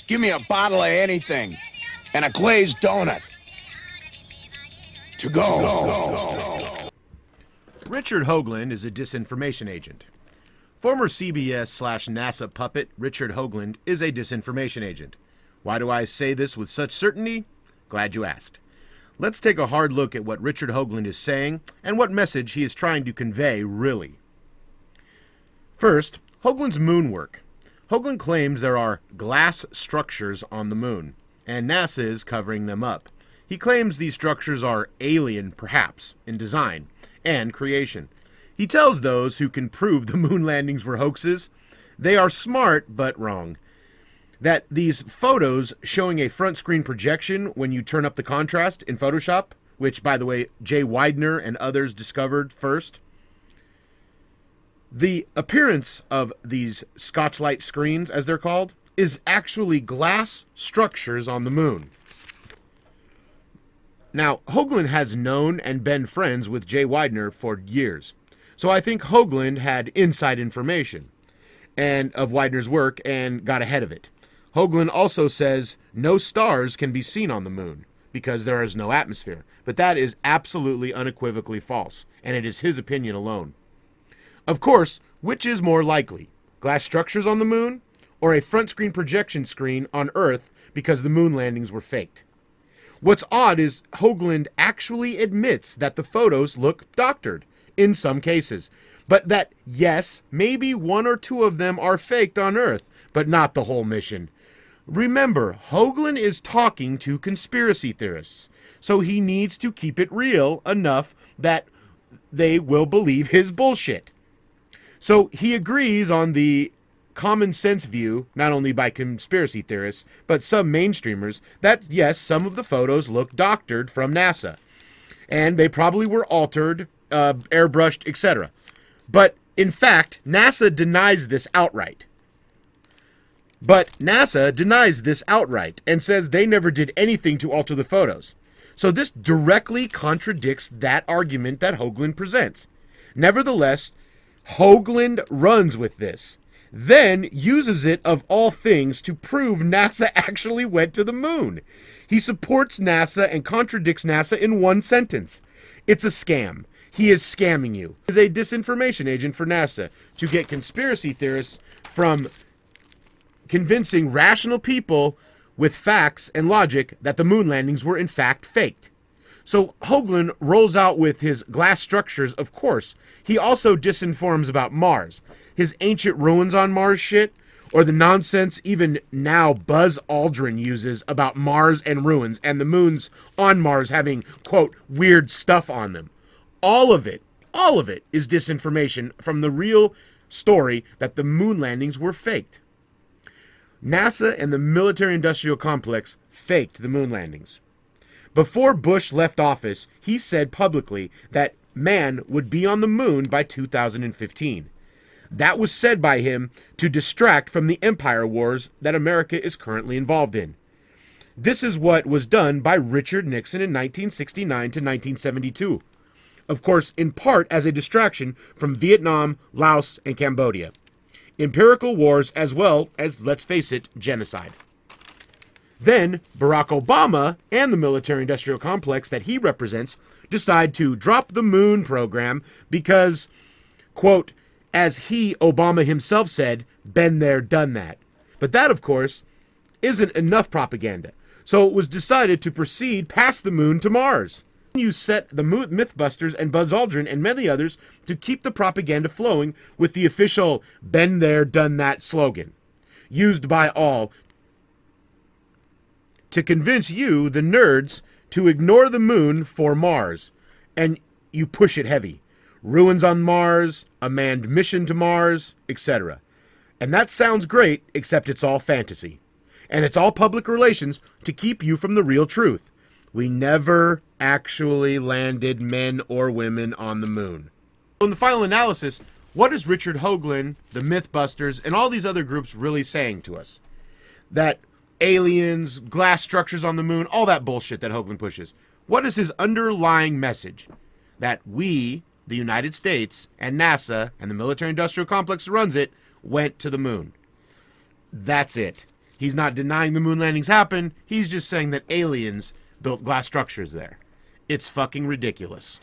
Give me a bottle of anything and a glazed donut. To go. Richard Hoagland is a disinformation agent. Former CBS/NASA puppet Richard Hoagland is a disinformation agent. Why do I say this with such certainty? Glad you asked. Let's take a hard look at what Richard Hoagland is saying and what message he is trying to convey, really. First, Hoagland's moon work. Hoagland claims there are glass structures on the moon, and NASA is covering them up. He claims these structures are alien, perhaps, in design and creation. He tells those who can prove the moon landings were hoaxes, they are smart but wrong. That these photos showing a front screen projection when you turn up the contrast in Photoshop, which, by the way, Jay Widener and others discovered first, the appearance of these Scotchlight screens, as they're called, is actually glass structures on the moon. Now, Hoagland has known and been friends with Jay Widener for years, so I think Hoagland had inside information and of Widener's work and got ahead of it. Hoagland also says no stars can be seen on the moon because there is no atmosphere, but that is absolutely unequivocally false, and it is his opinion alone. Of course, which is more likely, glass structures on the moon or a front screen projection screen on Earth because the moon landings were faked? What's odd is Hoagland actually admits that the photos look doctored in some cases, but that, yes, maybe one or two of them are faked on Earth, but not the whole mission. Remember, Hoagland is talking to conspiracy theorists, so he needs to keep it real enough that they will believe his bullshit. So he agrees on the common sense view, not only by conspiracy theorists, but some mainstreamers, that yes, some of the photos look doctored from NASA. And they probably were altered, airbrushed, etc. But in fact, NASA denies this outright. And says they never did anything to alter the photos. So this directly contradicts that argument that Hoagland presents. Nevertheless, Hoagland runs with this, then uses it of all things to prove NASA actually went to the moon. He supports NASA and contradicts NASA in one sentence. It's a scam. He is scamming you. He is a disinformation agent for NASA to get conspiracy theorists from convincing rational people with facts and logic that the moon landings were in fact faked. So Hoagland rolls out with his glass structures, of course. He also disinforms about Mars, his ancient ruins on Mars shit, or the nonsense even now Buzz Aldrin uses about Mars and ruins and the moons on Mars having, quote, weird stuff on them. All of it is disinformation from the real story that the moon landings were faked. NASA and the military-industrial complex faked the moon landings. Before Bush left office, he said publicly that man would be on the moon by 2015. That was said by him to distract from the empire wars that America is currently involved in. This is what was done by Richard Nixon in 1969 to 1972. Of course, in part as a distraction from Vietnam, Laos, and Cambodia. Empirical wars as well as, let's face it, genocide. Then, Barack Obama and the military-industrial complex that he represents decide to drop the moon program because, quote, as Obama himself said, been there, done that. But that, of course, isn't enough propaganda. So it was decided to proceed past the moon to Mars. You set the Mythbusters and Buzz Aldrin and many others to keep the propaganda flowing with the official been there, done that slogan, used by all to convince you, the nerds, to ignore the moon for Mars. And you push it heavy. Ruins on Mars, a manned mission to Mars, etc. And that sounds great, except it's all fantasy. And it's all public relations to keep you from the real truth. We never actually landed men or women on the moon. In the final analysis, what is Richard Hoagland, the Mythbusters, and all these other groups really saying to us? That aliens, glass structures on the moon, all that bullshit that Hoagland pushes. What is his underlying message? That we, the United States, and NASA, and the military-industrial complex that runs it, went to the moon. That's it. He's not denying the moon landings happened. He's just saying that aliens built glass structures there. It's fucking ridiculous.